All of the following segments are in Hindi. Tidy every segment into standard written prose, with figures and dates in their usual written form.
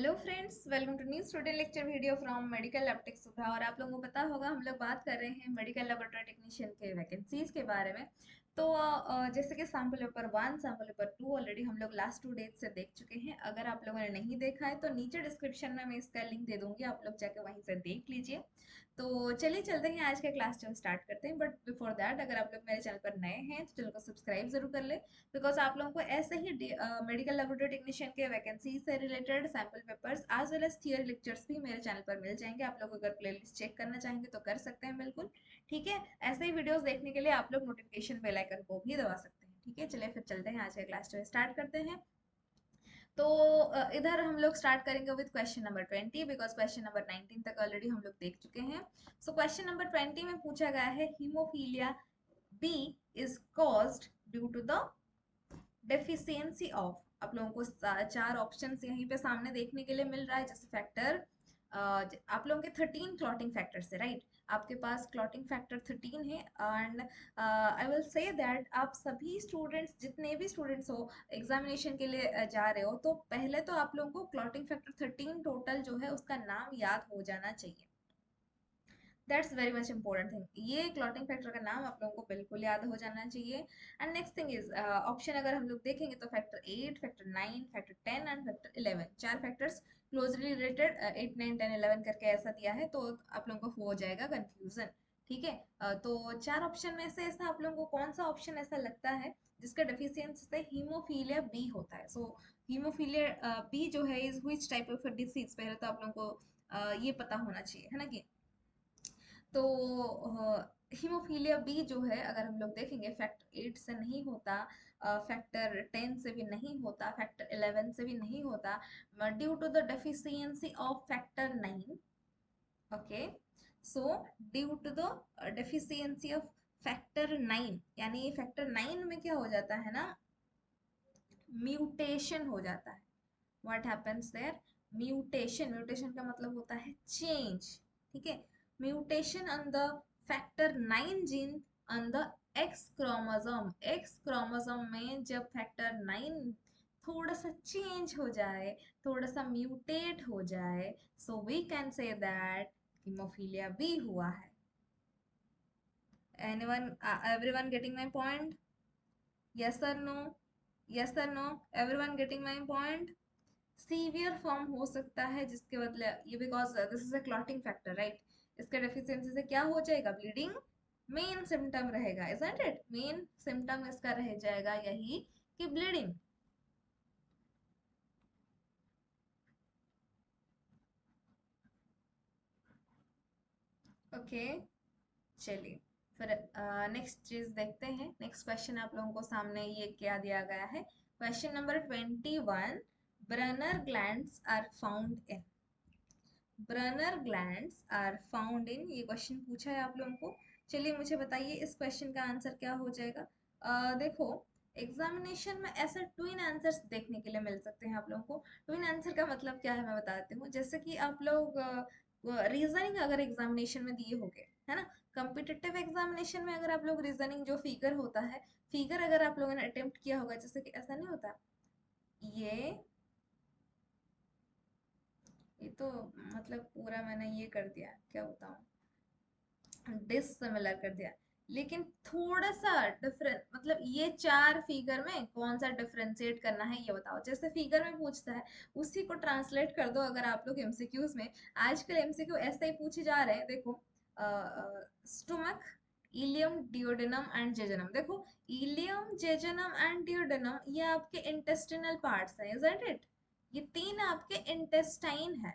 Hello friends, welcome to new student lecture video from medical lab tech Sudha. और आप लोगों को पता होगा हम लोग बात कर रहे हैं मेडिकल लेबोरेटरी टेक्नीशियन के वैकेंसीज के बारे में। तो जैसे कि sample paper 1 sample paper 2 already हम लोग लास्ट 2 डेज से देख चुके हैं। अगर आप लोगों ने नहीं देखा है तो नीचे डिस्क्रिप्शन में मैं इसका लिंक दे दूंगी, आप लोग जाके वहीं से देख लीजिए। तो चलिए चलते हैं, आज का क्लास जो स्टार्ट करते हैं। बट बिफोर दैट, अगर आप लोग मेरे चैनल पर नए हैं तो चैनल को सब्सक्राइब जरूर कर ले, बिकॉज आप लोगों को ऐसे ही मेडिकल लेबोरेटरी टेक्नीशियन के वैकेंसी से related sample papers as well as theory lectures भी मेरे चैनल पर मिल जाएंगे। आप लोग अगर प्लेलिस्ट चेक करना चाहेंगे तो कर सकते हैं, बिल्कुल ठीक है। ऐसे ही वीडियोस देखने के लिए आप लोग नोटिफिकेशन बेल आइकन को भी दबा सकते हैं, ठीक है। चलिए फिर चलते हैं, आज का क्लास जो स्टार्ट करते हैं। तो इधर हम लोग स्टार्ट करेंगे with question number 20, because question number 19 तक ऑलरेडी हम लोग देख चुके हैं। सो क्वेश्चन नंबर 20 में पूछा गया है, haemophilia B is caused due to the deficiency of. आप लोगों को चार ऑप्शंस यहीं पे सामने देखने के लिए मिल रहा है। जैसे फैक्टर, आप लोगों के 13 क्लॉटिंग फैक्टर्स है, राइट। आपके पास क्लॉटिंग फैक्टर 13 है। And I will say that आप सभी स्टूडेंट्स, जितने भी स्टूडेंट्स हो एग्जामिनेशन के लिए जा रहे हो, तो पहले तो आप लोगों को क्लॉटिंग फैक्टर 13 टोटल जो है उसका नाम याद हो जाना चाहिए। That's very much important thing. ये क्लॉटिंग फैक्टर का नाम आप लोगों को बिल्कुल याद हो जाना चाहिए। And next thing is option अगर हम लोग देखेंगे तो factor 8, factor 9, factor 10 and factor 11, चार फैक्टर्स क्लोजली रिलेटेड 8, 9, 10, 11 करके ऐसा दिया है, तो आप लोगों को हो जाएगा कंफ्यूजन, ठीक है। तो चार ऑप्शन में से ऐसा आप लोगों को कौन सा ऑप्शन ऐसा लगता है जिसका डेफिशिएंसी से हीमोफीलिया बी होता है। सो हीमोफीलिया बी जो है is which type of disease, पहले तो आप लोगों को ये पता होना चाहिए, है ना कि। तो हीमोफीलिया बी जो है अगर हम लोग देखेंगे, फैक्टर 8 से नहीं होता, फैक्टर 10 से भी नहीं होता, फैक्टर 11 से भी नहीं होता, due to the deficiency of factor 9। Okay, so due to the deficiency of factor 9, यानी फैक्टर 9 में क्या हो जाता है ना, म्यूटेशन हो जाता है। What happens there, mutation. Mutation का मतलब होता है चेंज, ठीक है। Mutation on the factor 9 gene on the X chromosome. X chromosome में जब फैक्टर 9 थोड़ा सा चेंज हो जाए, थोड़ा सा म्यूटेट हो जाए, so we can say that haemophilia B हुआ है। Anyone, everyone getting my point? Yes और नो? यस और no? Everyone getting my point? Severe form हो सकता है जिसके बदले ये, because this is a clotting factor, right. इसका डेफिशिएंसी से क्या हो जाएगा, ब्लीडिंग मेन सिम्टम रहेगा, इजंट इट। मेन सिम्टम इसका रह जाएगा यही कि ब्लीडिंग। ओके, चलिए फिर नेक्स्ट चीज देखते हैं। नेक्स्ट क्वेश्चन आप लोगों को सामने ये क्या दिया गया है, question number 21। Brunner glands are found in, Brunner glands are found in, ये क्वेश्चन पूछा है आप लोगों को। चलिए मुझे बताइए इस क्वेश्चन का आंसर क्या हो जाएगा। देखो, एग्जामिनेशन में ऐसे ट्विन आंसर्स देखने के लिए मिल सकते हैं आप लोगों को। ट्विन आंसर का मतलब क्या है मैं बताती हूँ। जैसे कि आप लोग रीजनिंग अगर एग्जामिनेशन में दिए होंगे, है ना, कॉम्पिटिटिव एग्जामिनेशन में अगर आप लोग रीजनिंग जो फिगर होता है, फिगर अगर आप लोगों ने अटेम्प्ट किया होगा, जैसे कि ऐसा नहीं होता, ये ये तो मतलब पूरा मैंने ये कर दिया, क्या बताऊं, डिससिमिलर कर दिया। लेकिन थोड़ा सा डिफरेंट, मतलब ये चार फिगर में कौन सा डिफरेंशिएट करना है ये बताओ। जैसे फिगर में पूछता है उसी को ट्रांसलेट कर दो अगर आप लोग एमसीक्यूज में। आजकल एमसीक्यू ऐसे ही पूछे जा रहे हैं, देखो, स्टोमक, इलियम, डियोडेनम एंड जेजनम। देखो, इलियम, जेजनम एंड डियोडेनम ये आपके इंटेस्टिनल पार्ट्स हैं, इजंट इट। ये तीन आपके इंटेस्टाइन है,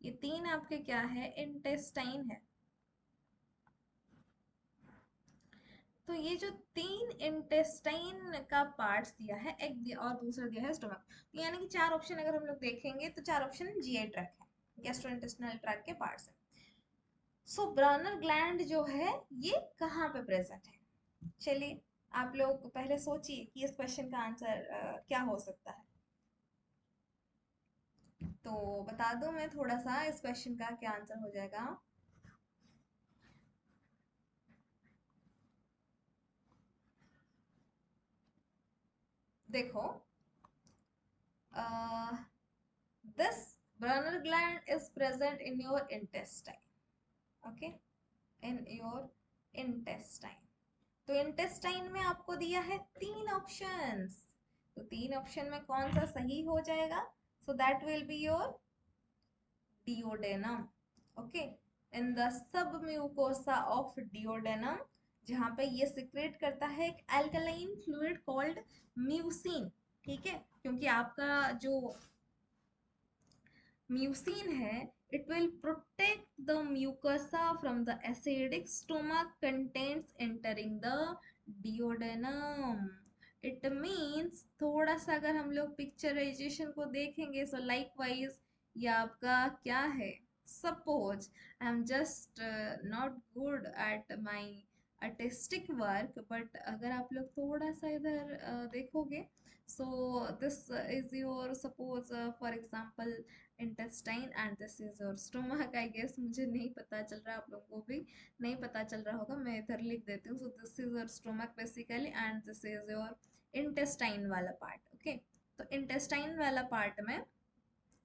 ये तीन आपके क्या है, इंटेस्टाइन है। तो ये जो तीन इंटेस्टाइन का पार्ट्स दिया है, एक दिया और दूसरा दिया है स्टोमक, तो यानी कि चार ऑप्शन अगर हम लोग देखेंगे तो चार ऑप्शन जीआई ट्रैक है, गैस्ट्रोइंटेस्टिनल ट्रैक के पार्ट्स हैं। सो ब्रानर ग्लैंड जो है ये कहाँ पे प्रेजेंट है। चलिए आप लोग पहले सोचिए कि इस क्वेश्चन का आंसर क्या हो सकता है। तो बता दूं मैं थोड़ा सा इस क्वेश्चन का क्या आंसर हो जाएगा। देखो, this Brunner gland is present in your intestine. Okay, in your intestine. तो इंटेस्टाइन में आपको दिया है 3 ऑप्शंस, तो 3 ऑप्शन में कौन सा सही हो जाएगा? So that will be your duodenum. Okay, in the sub mucosa of duodenum, जहां पे ये सिक्रेट करता है एक अल्कलाइन फ्लूइड कॉल्ड म्यूसिन. ठीक है, क्योंकि आपका जो म्यूसिन है, it will protect the mucosa from the acidic stomach contents entering the duodenum. It means थोड़ा सा अगर हम लोग पिक्चराइजेशन को देखेंगे, so likewise ये आपका क्या है? Suppose I am just not good at my artistic work, but अगर आप लोग थोड़ा सा इधर देखोगे, so this is your suppose for example intestine and this is your stomach. I guess मुझे नहीं पता चल रहा, आप लोगों को भी नहीं पता चल रहा होगा, मैं इधर लिख देती हूँ. So this is your stomach basically and this is your intestine वाला पार्ट. ओके, तो इंटेस्टाइन वाला पार्ट में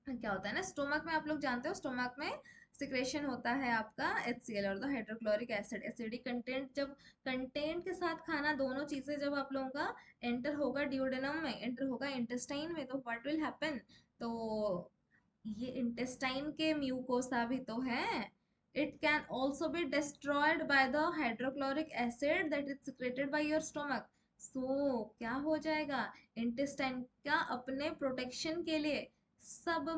क्या होता है ना, स्टोमक में आप लोग जानते हो, स्टोमक में सिक्रेशन होता है आपका HCl और the hydrochloric acid. Acidic content, जब कंटेंट के साथ खाना, दोनों चीजें जब आप लोगों का एंटर होगा डिओडेनम में, एंटर होगा इंटेस्टाइन में, तो व्हाट विल हैपन? तो ये इंटेस्टाइन के म्यूकोसा भी तो है. It can also be destroyed by the hydrochloric acid that is secreted by your stomach. So क्या हो जाएगा? इंटेस्टाइन का अपने प्रोटेक्शन के लिए सब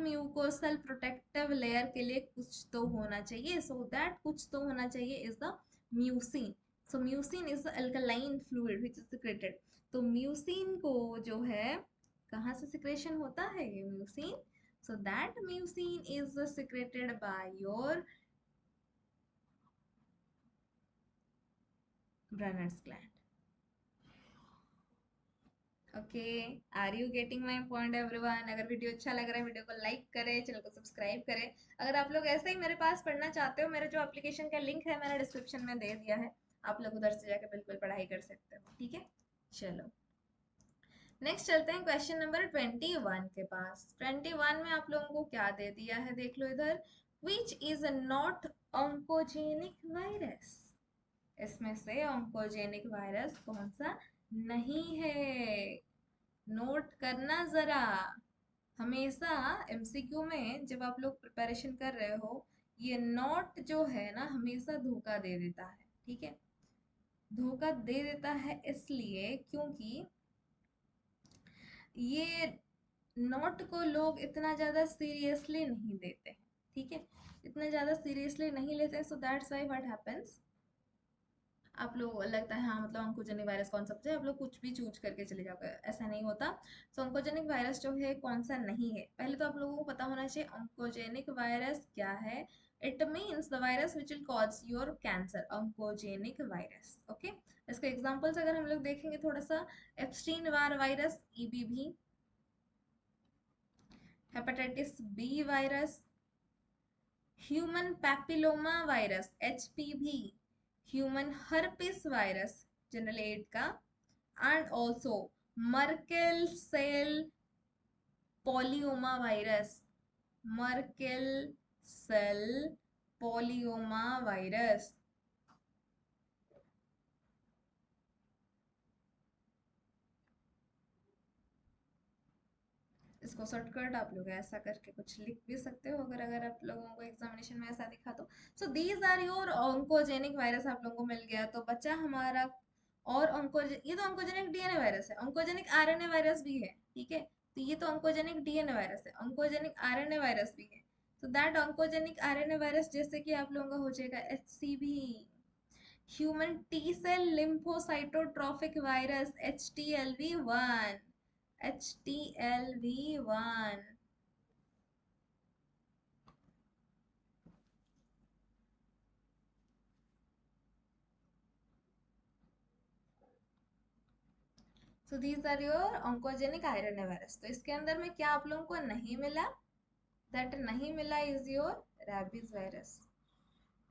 म्यूकोसल प्रोटेक्टिव लेयर के लिए कुछ तो होना चाहिए. सो दैट कुछ तो होना चाहिए is the mucin. So mucin is the alkaline fluid which is secreted. तो म्यूसिन को जो है, कहाँ से सिक्रेशन होता है ये mucin? So that mucin is secreted by your Brunner's gland. Okay, are you getting my point everyone? अगर वीडियो अच्छा लग रहा है, वीडियो को लाइक करें, चैनल को सब्सक्राइब करें. अगर आप लोग ऐसे ही मेरे पास पढ़ना चाहते हो, मेरे जो एप्लीकेशन का लिंक है मैंने डिस्क्रिप्शन में दे दिया है, आप लोग उधर से जाकर बिल्कुल पढ़ाई कर सकते हो. ठीक है, चलो नेक्स्ट चलते हैं क्वेश्चन नंबर 21 के पास. 21 में आप लोगों को क्या दे दिया है, देख लो इधर. Which is not oncogenic virus? इसमें से ऑन्कोजेनिक वायरस कौन सा नहीं है? नोट करना जरा. हमेशा एमसीक्यू में जब आप लोग प्रिपरेशन कर रहे हो, ये नोट जो है ना, हमेशा धोखा दे देता है. ठीक है, धोखा दे देता है इसलिए क्योंकि ये नोट को लोग इतना ज्यादा सीरियसली नहीं लेते हैं. ठीक है, इतना ज्यादा सीरियसली नहीं लेते, सो दैट्स व्हाई व्हाट हैपेंस, आप लोग लगता है हाँ मतलब ऑन्कोजेनिक वायरस कौन सा है, आप लोग कुछ भी चूज करके चले जाओगे, ऐसा नहीं होता. सो ऑन्कोजेनिक वायरस जो है कौन सा नहीं है, पहले तो आप लोगों को पता होना चाहिए ऑन्कोजेनिक वायरस क्या है. It means the virus which will cause your cancer, oncogenic virus. Okay, इसके एग्जांपल्स अगर हम लोग देखेंगे थोड़ा सा, Epstein Barr virus EBV, hepatitis B virus, human papilloma virus HPV, human herpes virus general 8 का, and also Merkel cell polyoma virus, Merkel cell polyoma virus. इसको शॉर्टकट आप लोग ऐसा करके कुछ लिख भी सकते हो, अगर अगर आप लोगों को एग्जामिनेशन में ऐसा दिखा तो. So these are your oncogenic virus आप लोगों को मिल गया, तो बच्चा हमारा. और ये तो ऑन्कोजेनिक DNA वायरस है, ऑन्कोजेनिक RNA वायरस भी है. ठीक है, तो ये तो ऑन्कोजेनिक DNA वायरस है, ऑन्कोजेनिक RNA वायरस भी है. तो दैट ऑन्कोजेनिक RNA वायरस जैसे कि आप लोगों का हो जाएगा HCV, human T cell lymphocytotrophic virus HTLV1, HTLV1. So these are your oncogenic RNA virus. तो इसके अंदर में क्या आप लोगों को नहीं मिला? दैट नहीं मिला is your rabies virus.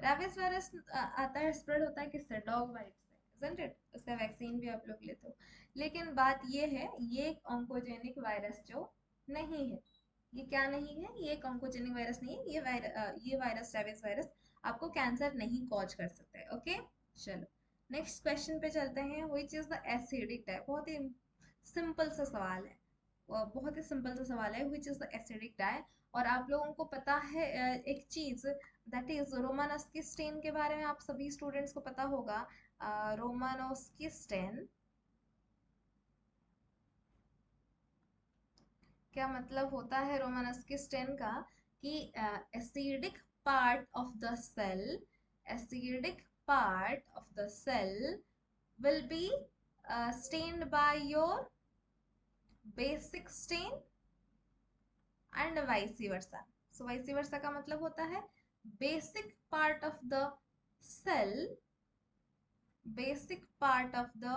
Rabies virus आता है, स्प्रेड होता है किससे? डॉग बाइट से, isn't it? उसका वैक्सीन भी आप लोग लेते हो. लेकिन बात ये है, ये ऑन्कोजेनिक वायरस जो नहीं है। ये क्या नहीं है? ये ऑन्कोजेनिक वायरस नहीं है। ये वायरस, रेबिस वायरस, आपको कैंसर नहीं कॉज कर सकता है। ओके, चलो नेक्स्ट क्वेश्चन पे चलते हैं। Which is the acidic type? बहुत ही सिंपल सा सवाल है, बहुत ही सिंपल सा सवाल है। Which is the acidic type? और आप लोगों को पता है एक चीज, दैट इज रोमानस्की स्टेन के बारे में आप सभी स्टूडेंट्स को पता होगा। रोमानस्की स्टेन, क्या मतलब होता है रोमानस्की स्टेन का? कि acidic part of the cell, acidic part of the cell will be stained by your basic stain and vice versa. So vice versa का मतलब होता है basic part of the cell, basic part of the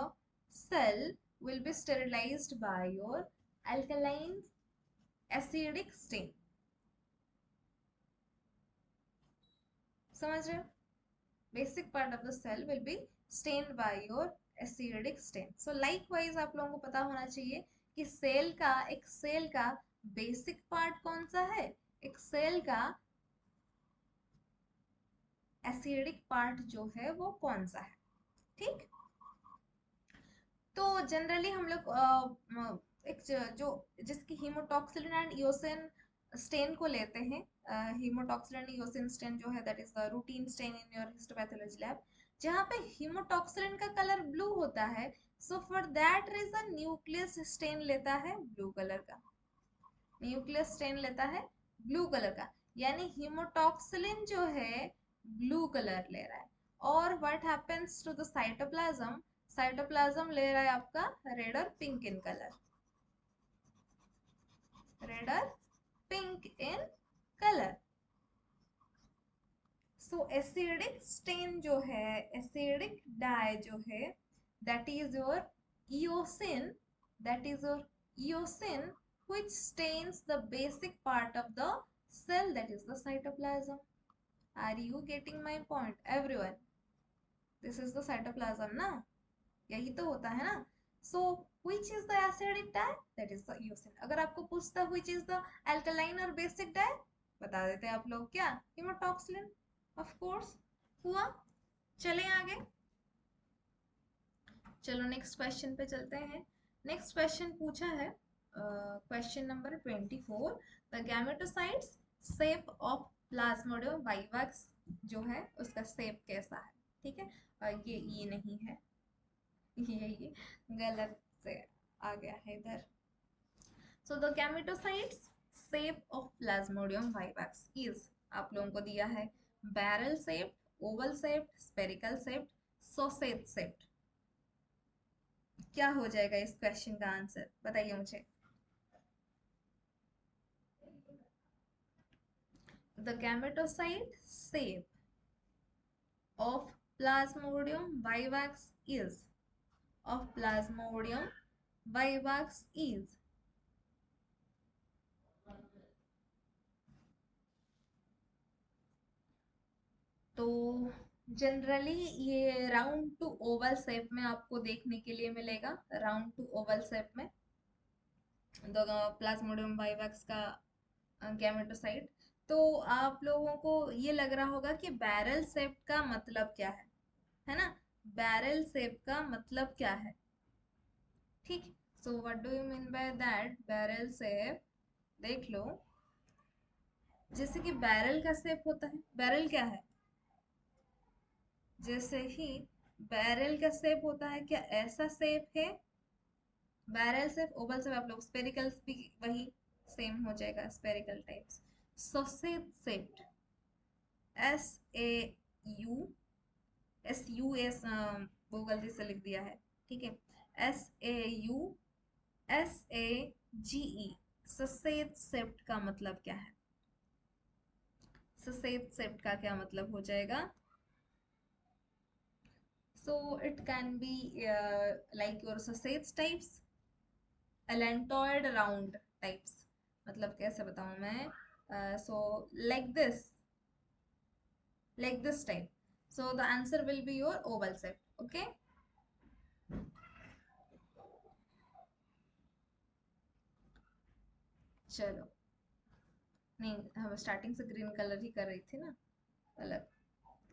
cell will be sterilized by your alkaline acidic stain. समझ रहे हो? Basic part of the cell will be stained by your acidic stain. So likewise आप लोगों को पता होना चाहिए कि एक सेल का बेसिक पार्ट कौन सा है, एक सेल का एसिडिक पार्ट जो है वो कौन सा है। ठीक, तो जनरली हम लोग एक जो जिसकी हीमोटॉक्सिलिन एंड ईओसिन स्टेन को लेते हैं, हीमोटॉक्सिलिन एंड ईओसिन स्टेन जो है that is the routine stain in your histopathology lab, जहाँ पे हीमोटॉक्सिलिन का कलर ब्लू होता है। So for that reason nucleus stain लेता है ब्लू कलर का, न्यूक्लियस स्टेन लेता है ब्लू कलर का, यानी हीमोटॉक्सिलिन जो है ब्लू कलर ले रहा है। और what happens to the cytoplasm? Cytoplasm ले रहा है आपका रेड और पिंक इन कलर, रेड और pink in colour. So acidic stain जो है, एसिडिक डाई जो है, that is your eosin, that is your eosin which stains the basic part of the cell, that is the cytoplasm. Are you getting my point everyone? This is the cytoplasm ना, यही तो होता है ना। So which is the acidic dye? That is the eosin. अगर आपको पूछता which is the alkaline और basic dye, बता देते आप लोग क्या? Hemotoxylin, of course। हुआ? चलें आगे। चलो नेक्स्ट क्वेश्चन पे चलते हैं। नेक्स्ट क्वेश्चन पूछा है question number 24, the gametocytes shape of plasmodium vivax जो है उसका शेप कैसा है? ठीक है, ये नहीं है, ये गलत से आ गया है इधर। So the gametocytes shape of plasmodium vivax is, आप लोगों को दिया है barrel shaped, oval shaped, spherical shaped, sausage shaped. क्या हो जाएगा इस क्वेश्चन का आंसर? बताइए मुझे। The gametocyte shape of plasmodium vivax is, of plasmodium vivax is, तो जनरली ये राउंड टू ओवल शेप में आपको देखने के लिए मिलेगा, राउंड टू ओवल शेप में प्लाज्मोडियम वाइवाक्स का गैमेटोसाइट। तो आप लोगों को ये लग रहा होगा कि बैरल शेप का मतलब क्या है ना? बैरल शेप का मतलब क्या है? ठीक, so what do you mean by that barrel shape? देख लो, जैसे कि बैरल का शेप होता है, बैरल क्या है? जैसे ही बैरल का शेप होता है, क्या ऐसा शेप है? बैरल शेप, ओवल शेप, आप लोग स्फेरिकल भी वही सेम हो जाएगा, spherical types. Sausage shaped, S A U, S U S, वो गलती से लिख दिया है, ठीक है, S A U S A G E, sausage shaped का मतलब क्या है? ससेज शेप्ड का क्या मतलब हो जाएगा? So it can be like your sausage types, allantoid round types। मतलब कैसे बताऊं मैं? So like this type। So the answer will be your oval shape। Okay, चलो, नहीं हम स्टार्टिंग से ग्रीन कलर ही कर रही थी ना, अलग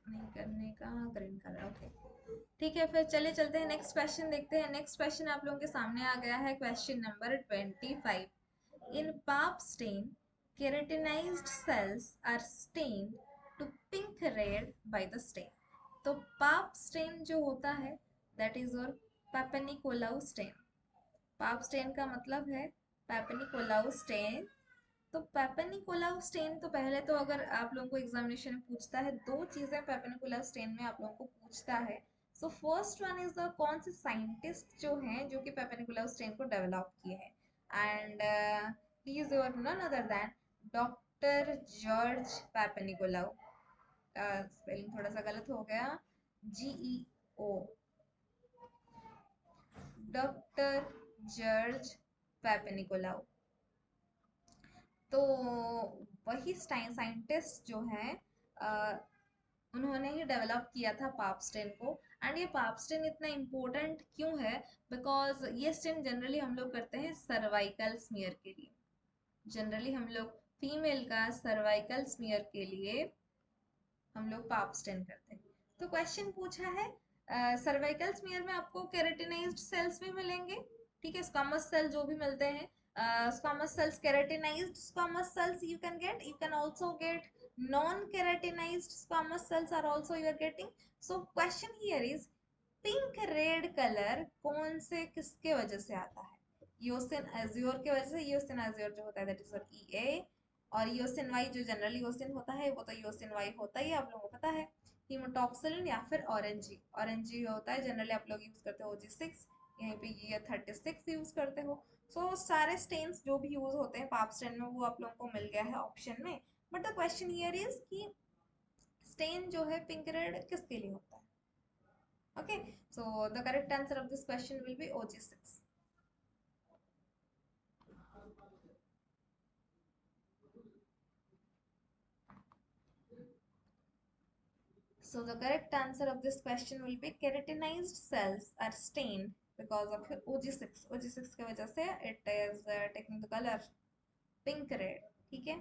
नहीं करने का, ग्रीन कलर ओके। ठीक है, फिर चलिए चलते हैं नेक्स्ट क्वेश्चन देखते हैं। नेक्स्ट क्वेश्चन आप लोगों के सामने आ गया है, question number 25। In pap stain keratinized cells are stained to pink red by the stain. तो पाप स्टेन जो होता है that is your papanicolaou stain. Pap stain का मतलब है पापेनिकोलाउ स्टेन। तो पेपरनिकोलाउ स्टेन, तो पहले तो अगर आप लोगों को एग्जामिनेशन में पूछता है, दो चीजें पेपरनिकोलाउ स्टेन में आप लोगों को पूछता है। So first one is the कौन से साइंटिस्ट जो हैं जो कि पेपरनिकोलाउ स्टेन को डेवलप किए हैं, and he is your none other than doctor George Papanicolaou. Spelling थोड़ा सा गलत हो गया, GEO, डॉक्टर जॉर्ज पेपरनिकोलाउ। तो वही साइंटिस्ट जो हैं, उन्होंने ही डेवलप किया था पाप स्टेन को। एंड ये पाप स्टेन इतना इम्पोर्टेंट क्यों है, बिकॉज ये स्टेन जनरली हम लोग करते हैं सर्वाइकल स्मीयर के लिए। जनरली हम लोग फीमेल का सर्वाइकल स्मीयर के लिए हम लोग पाप स्टेन करते हैं। तो क्वेश्चन पूछा है, सर्वाइकल स्मीयर में आपको केराटिनाइज्ड सेल्स भी मिलेंगे, ठीक है, स्क्वामस सेल जो भी मिलते हैं, squamous cells, keratinized squamous cells you can get, you can also get non keratinized squamous cells are also you are getting. So question here is pink red color कौन से किसके वजह से आता है? ईओसिन एज्योर के वजह से। ईओसिन एज्योर जो होता है दैट इज EA, और ईओसिन वाई जो जनरली ईओसिन होता है वो तो ईओसिन वाई होता ही आप लोगों को पता है। हीमोटॉक्सिलिन या फिर ऑरेंजी, ऑरेंजी होता है जनरली आप लोग यूज करते हो OG6, यहीं पे ये 36 यूज करते हो। सो सारे स्टेन्स जो भी यूज होते हैं पाप स्टेन में वो आप लोगों को मिल गया है ऑप्शन में। But the question here is कि स्टेन जो है पिंक रेड किसके लिए होता है? Okay, so the correct answer of this question will B OG6। So the correct answer of this question will be keratinized cells are stained because of OG6। OG6 की वजह से it is taking the color pink red। ठीक है,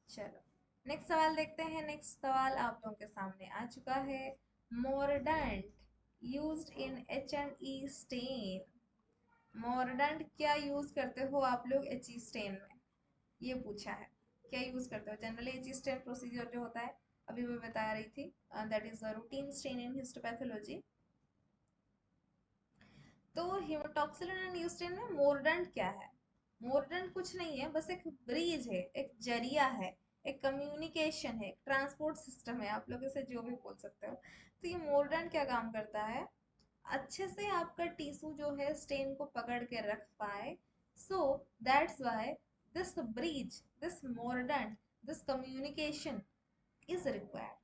चलो नेक्स्ट सवाल देखते हैं। नेक्स्ट सवाल आप लोगों के सामने आ चुका है, मोरडेंट यूज्ड इन H&E स्टेन। मोरडेंट क्या यूज करते हो आप लोग HE स्टेन में, ये पूछा है, क्या यूज करते हो? जनरली HE स्टेन प्रोसीजर जो होता है अभी मैं बता रही थी, that is a routine stain in histopathology. तो हीमोटॉक्सिलिन एंड यूस्टेन में मोरडेंट क्या है? मोरडेंट कुछ नहीं है, बस एक ब्रिज है, एक जरिया है, एक कम्युनिकेशन है, एक ट्रांसपोर्ट सिस्टम है, आप लोग इसे जो भी बोल सकते हो। तो ये मोरडेंट क्या काम करता है, अच्छे से आपका टिश्यू जो है स्टेन को पकड़ के रख पाए। So that's why this bridge, this mordant, this communication is required.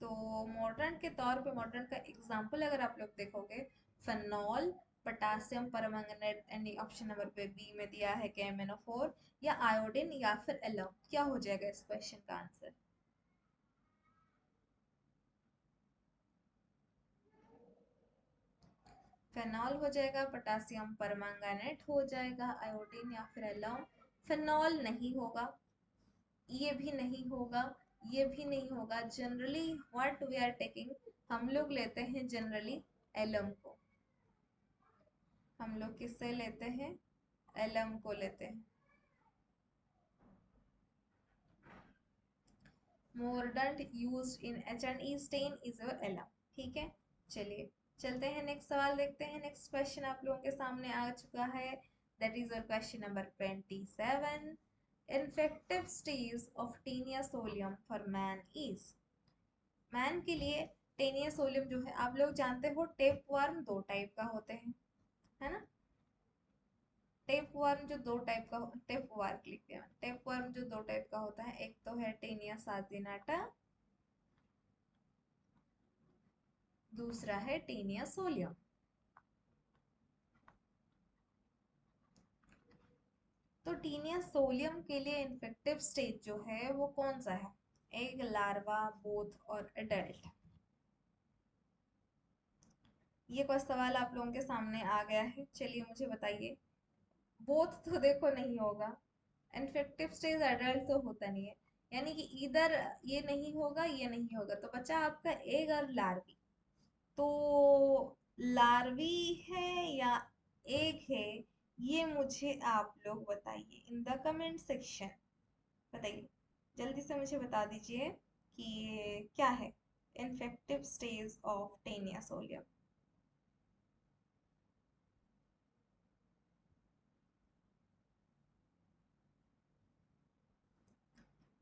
तो मॉडर्न के तौर पे, मॉडर्न का एग्जांपल अगर आप लोग देखोगे, phenol, potassium permanganate, and option number पे बी में दिया है KMnO4, या आयोडीन या फिर एलम। क्या हो जाएगा इस क्वेश्चन का आंसर? फेनॉल हो जाएगा, पोटासियम परमैंगनेट हो जाएगा, आयोडीन या फिर एलम। फेनॉल नहीं होगा, ये भी नहीं होगा, ये भी नहीं होगा। Generally what we are taking, हम लोग लेते हैं जनरली एलम को। हम लोग किससे लेते हैं? एलम को लेते हैं। Mordant used in H&E stain is your alum. ठीक है, चलिए चलते हैं नेक्स्ट सवाल देखते हैं। नेक्स्ट क्वेश्चन आप लोगों के सामने आ चुका है, that is your question number 27। Infective stage of Taenia solium for man is. Man के लिए टेनिया सोलियम जो है, आप लोग जानते हो टेप वर्म दो टाइप का होते हैं, है ना? टेप वर्म जो दो टाइप का, टेप वर्म लिख दिया, टेप वर्म जो दो टाइप का होता है, एक तो है टेनिया साजिनाटा, दूसरा है टेनिया सोलियम। तो टीनिया सोलियम के लिए इन्फेक्टिव स्टेज जो है वो कौन सा है? एग, लार्वा, बोथ और एडल्ट। ये कोई सवाल आप लोगों के सामने आ गया है, चलिए मुझे बताइए। बोथ तो देखो नहीं होगा, इन्फेक्टिव स्टेज एडल्ट तो होता नहीं है, यानी कि इधर ये नहीं होगा ये नहीं होगा, तो बचा आपका एग और लार्वी। तो लार्वी है या एग है, ये मुझे आप लोग बताइए इन द कमेंट सेक्शन। बताइए, जल्दी से मुझे बता दीजिए कि ये क्या है infective stage of Taenia solium.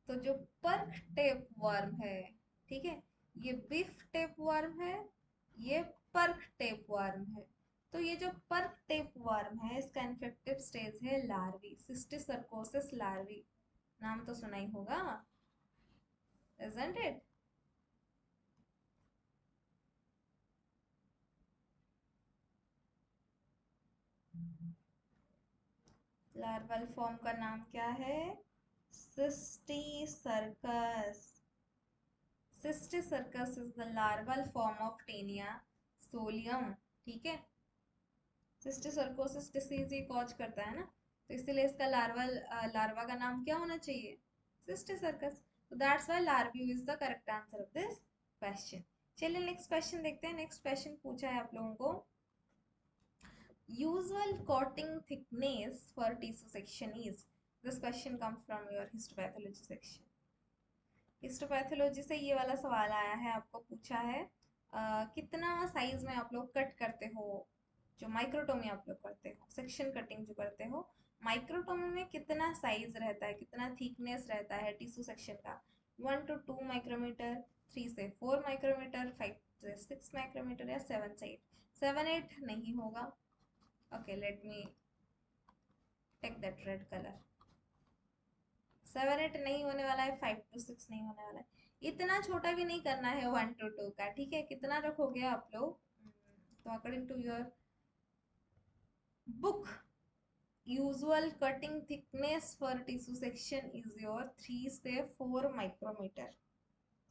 तो जो पर्क टेप वर्म है, ठीक है, ये बिफ टेप वर्म है, ये पर्क टेप वर्म है। तो ये जो पर्क टेप वर्म है इसका इन्फेक्टिव स्टेज है लार्वी, सिस्टिसर्कोसिस लार्वी। नाम तो सुना ही होगा, isn't it? लार्वल फॉर्म का नाम क्या है? Cysticercus. Cysticercus is the larval form of Taenia solium, ठीक है। सिस्टिसर्कोसिस डिसीज ये कॉज करता है ना, तो इसीलिए इसका लार्वा का नाम क्या होना चाहिए? सिस्टिसर्कस। तो that's why larvae is the correct answer of this question. चलिए नेक्स्ट क्वेश्चन देखते हैं। नेक्स्ट क्वेश्चन पूछा है आप लोगों को, usual coating thickness for tissue section is, this question comes from your histopathology section। Histopathology से ये वाला सवाल आया है, आपको पूछा है कितना साइज में आप लोग कट करते हो, जो माइक्रोटोमी आप लोग करते हो, सेक्शन कटिंग जो करते हो, माइक्रोटोमी में कितना साइज रहता है, कितना थिकनेस रहता है टिश्यू सेक्शन का? 1 to 2 माइक्रोमीटर, 3 से 4 माइक्रोमीटर, 5 से 6 माइक्रोमीटर, या 7 से 8? 7 8 नहीं होगा। Okay, let me take that red colour. 7 8 नहीं होने वाला है, 5 to 6 नहीं होने वाला है। इतना छोटा भी नहीं करना है 1 to 2 का, ठीक है। कितना रखोगे आप लोग? तो according to your book, usual cutting thickness for tissue section is your 3 से 4 माइक्रोमीटर।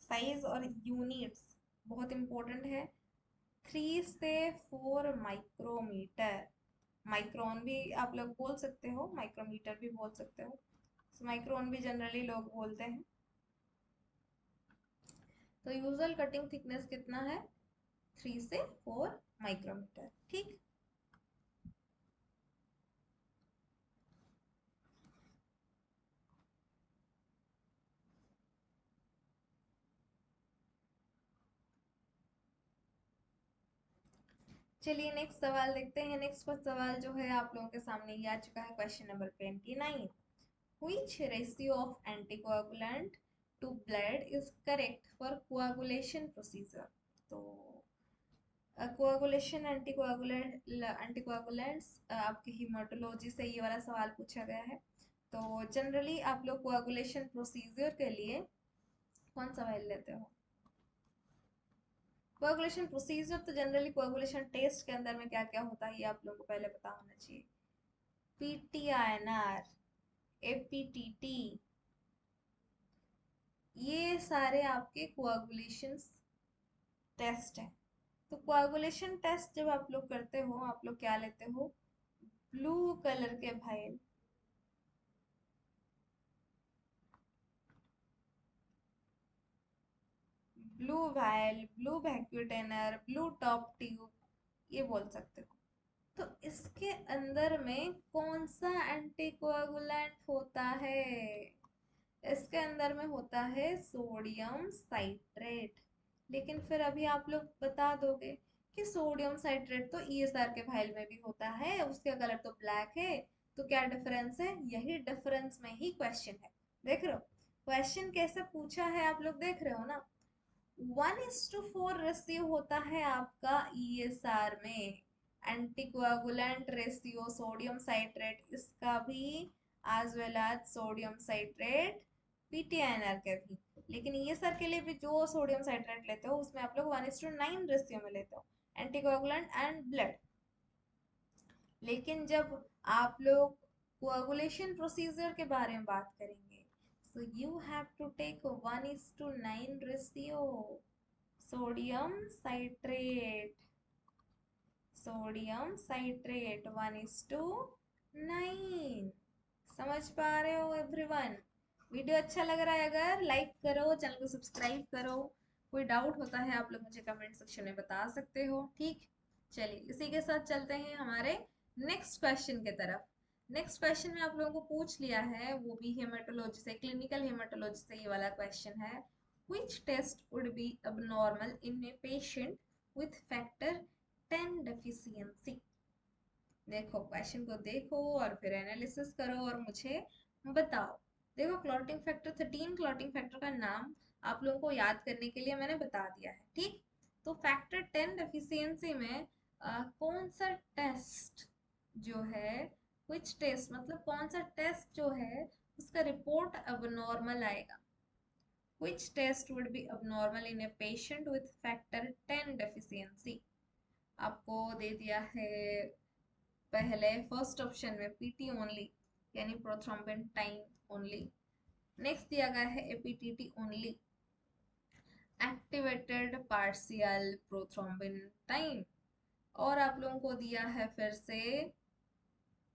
साइज और यूनिट्स बहुत इंपॉर्टेंट है। 3 से 4 माइक्रोमीटर, माइक्रोन भी आप लोग बोल सकते हो, माइक्रोमीटर भी बोल सकते हो, माइक्रोन भी जनरली लोग बोलते हैं। तो यूजुअल कटिंग थिकनेस कितना है? 3 से 4 माइक्रोमीटर, ठीक। चलिए नेक्स्ट सवाल देखते हैं। नेक्स्ट सवाल जो है आप लोगों के सामने ये आ चुका है, question number 29। Which ratio of anticoagulant to blood is correct for coagulation procedure? तो कोआगुलेशन एंटीकोआगुलेंट्स आपके हीमाटोलॉजी से ये वाला सवाल पूछा गया है। तो जनरली आप लोग कोआगुलेशन प्रोसीजर के लिए कौन सा फाइल लेते हो? कोआगुलेशन प्रोसीजर तो जनरली कोआगुलेशन टेस्ट के अंदर में क्या क्या होता है ये आप लोगों को पहले पता होना चाहिए। पीटीआईएनआर, एपीटीटी, ये सारे आपके कोआगुलेशन टेस्ट हैं। तो कोआगुलेशन टेस्ट जब आप लोग करते हो, आप लोग क्या लेते हो? ब्लू कलर के vial, blue vial, blue vacutainer, blue top tube, ये बोल सकते हो। तो इसके अंदर में कौन सा एंटीकोएगुलेंट होता है? इसके अंदर में होता है सोडियम साइट्रेट। लेकिन फिर अभी आप लोग बता दोगे कि सोडियम साइट्रेट तो ईएसआर के फाइल में भी होता है, उसका कलर तो ब्लैक है, तो क्या डिफरेंस है? यही डिफरेंस में ही क्वेश्चन है। देख रहे हो क्वेश्चन कैसे पूछा है, आप लोग देख रहे हो ना। 1:4 रेशियो होता है आपका ईएसआर में, एंटीकोएगुलेंट रेशियो सोडियम साइट्रेट इसका भी, as well as sodium citrate PT INR के भी। लेकिन ईएसआर के लिए भी जो सोडियम साइट्रेट लेते हो उसमें आप लोग 1:9 रेशियो में लेते हो, एंटीकोएगुलेंट एंड ब्लड। लेकिन जब आप लोग कोएगुलेशन प्रोसीजर के बारे में बात करेंगे, so you have to take 1:9 ratio sodium citrate, sodium citrate 1:9, समझ पा रहे हो एवरीवन? वीडियो अच्छा लग रहा है अगर लाइक करो, चैनल को सब्सक्राइब करो। कोई डाउट होता है आप लोग मुझे कमेंट सेक्शन में बता सकते हो, ठीक? चलिए इसी के साथ चलते हैं हमारे नेक्स्ट क्वेश्चन के तरफ। नेक्स्ट क्वेश्चन में आप लोगों को पूछ लिया है, वो भी हेमाटोलॉजी से, क्लिनिकल हेमाटोलॉजी से ये वाला क्वेश्चन है। Which test would be abnormal in a patient with factor 10 deficiency? देखो क्वेश्चन को देखो और फिर एनालिसिस करो और मुझे बताओ। देखो क्लॉटिंग फैक्टर 13 क्लॉटिंग फैक्टर का नाम आप लोगों को याद करने के लिए मैंने बता दिया है, ठीक? तो फैक्टर 10 डेफिशिएंसी में कौन सा टेस्ट जो है, विच टेस्ट मतलब कौन सा टेस्ट जो है उसका रिपोर्ट अब नॉर्मल आएगा। Which test would be abnormal in a patient with factor 10 deficiency? आपको दे दिया है पहले फर्स्ट ऑप्शन में पीटी ओनली, यानी प्रोथ्रोम्बिन टाइम ओनली। नेक्स्ट दिया गया है APTT only, activated partial prothrombin time. और आप लोगों को दिया है फिर से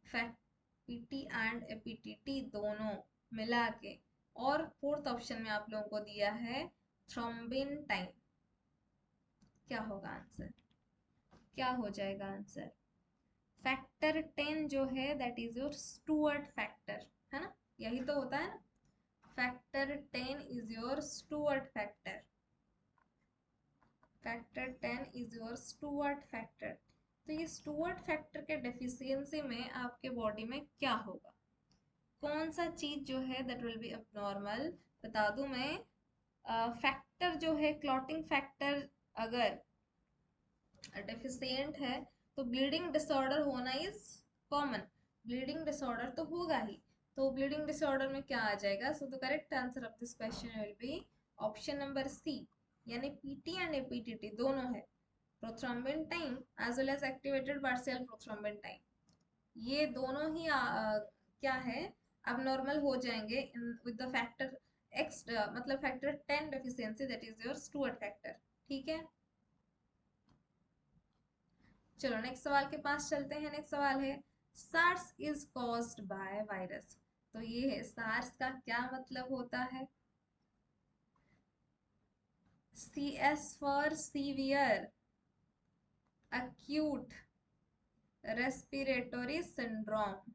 पीटी एंड एपीटीटी दोनों मिला के। और फोर्थ ऑप्शन में आप लोगों को दिया है थ्रोम्बिन टाइम। क्या होगा आंसर? क्या हो जाएगा आंसर? फैक्टर 10 जो है that is your Stuart factor, है ना? यही तो होता है ना, factor 10 is your Stuart factor. Factor 10 is your Stuart factor. तो ये स्टुअर्ट फैक्टर के डेफिशिएंसी में आपके बॉडी में क्या होगा, कौन सा चीज जो है दैट विल बी अबनॉर्मल? बता दूं मैं, फैक्टर जो है क्लॉटिंग फैक्टर अगर डेफिशिएंट है तो ब्लीडिंग डिसऑर्डर होना इज कॉमन। ब्लीडिंग डिसऑर्डर तो होगा ही। तो ब्लीडिंग डिसऑर्डर में क्या आ जाएगा? So the correct answer of this question will be option number C, यानी पीटी एंड एपीटीटी दोनों है। Prothrombin time as well as activated partial prothrombin time, ये दोनों ही क्या है, अब नॉर्मल हो जाएंगे विद द फैक्टर एक्स, मतलब factor 10 deficiency that is your Stuart factor, ठीक है? चलो नेक्स्ट सवाल के पास चलते हैं। नेक्स्ट सवाल है SARS is caused by virus. तो ये है सार्स का क्या मतलब होता है? See S for severe acute respiratory syndrome।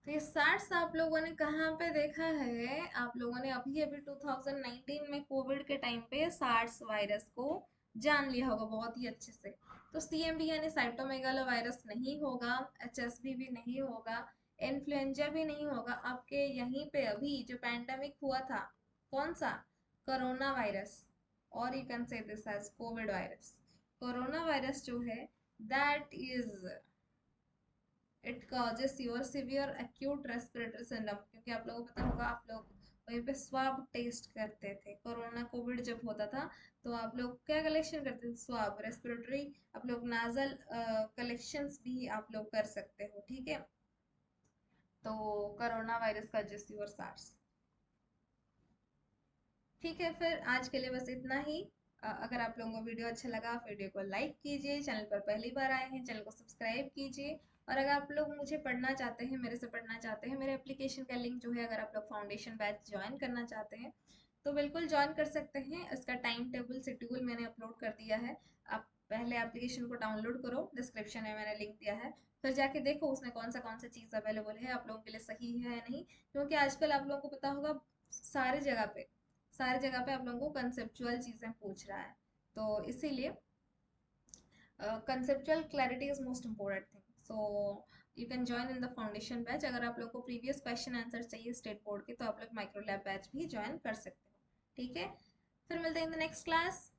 तो ये सार्स आप लोगों ने कहाँ पे देखा है? आप लोगों ने अभी अभी 2019 में कोविड के टाइम पे सार्स वायरस को जान लिया होगा बहुत ही अच्छे से। तो सीएमवी यानी साइटोमेगालो वायरस नहीं होगा, एचएसवी भी नहीं होगा, इन्फ्लुएंजा भी नहीं होगा। आपके यहीं पे अभी जो पैंडेमिक हुआ था, कौन सा? कोरोना वायरस, और you can say this as COVID virus. Corona virus जो है that is, it causes your severe acute respiratory syndrome. क्योंकि आप लोगों को पता होगा, आप लोग वहीं पे स्वाब टेस्ट करते थे कोरोना कोविड जब होता था। तो आप लोग क्या कलेक्शन करते थे? Swab respiratory. आप लोग नाजल कलेक्शंस भी आप लोग कर सकते हो, ठीक है? तो कोरोना वायरस का जस्ट योर सार्स, ठीक है? फिर आज के लिए बस इतना ही। अगर आप लोगों को वीडियो अच्छा लगा, वीडियो को लाइक कीजिए, चैनल पर पहली बार आए हैं चैनल को सब्सक्राइब कीजिए। और अगर आप लोग मुझे पढ़ना चाहते हैं, मेरे से पढ़ना चाहते हैं, मेरे एप्लीकेशन का लिंक जो है, अगर आप लोग फाउंडेशन बैच ज्वाइन करना चाहते हैं तो बिल्कुल ज्वाइन कर सकते हैं। इसका टाइम टेबल शेड्यूल मैंने अपलोड कर दिया है। आप पहले एप्लीकेशन को डाउनलोड करो, डिस्क्रिप्शन में मैंने लिंक दिया है, फिर जाके देखो उसमें कौन सा चीज़ अवेलेबल है, आप लोगों के लिए सही है या नहीं। क्योंकि आजकल आप लोगों को पता होगा सारी जगह पे, सारी जगह पे आप लोगों को कंसेप्चुअल चीजें पूछ रहा है। तो इसीलिए conceptual clarity is most important thing. So you can join in the foundation batch. अगर आप लोगों को प्रीवियस क्वेश्चन आंसर चाहिए स्टेट बोर्ड के, तो आप लोग माइक्रो लैब बैच भी ज्वाइन कर सकते हो, ठीक है? फिर मिलते हैं इन द नेक्स्ट क्लास।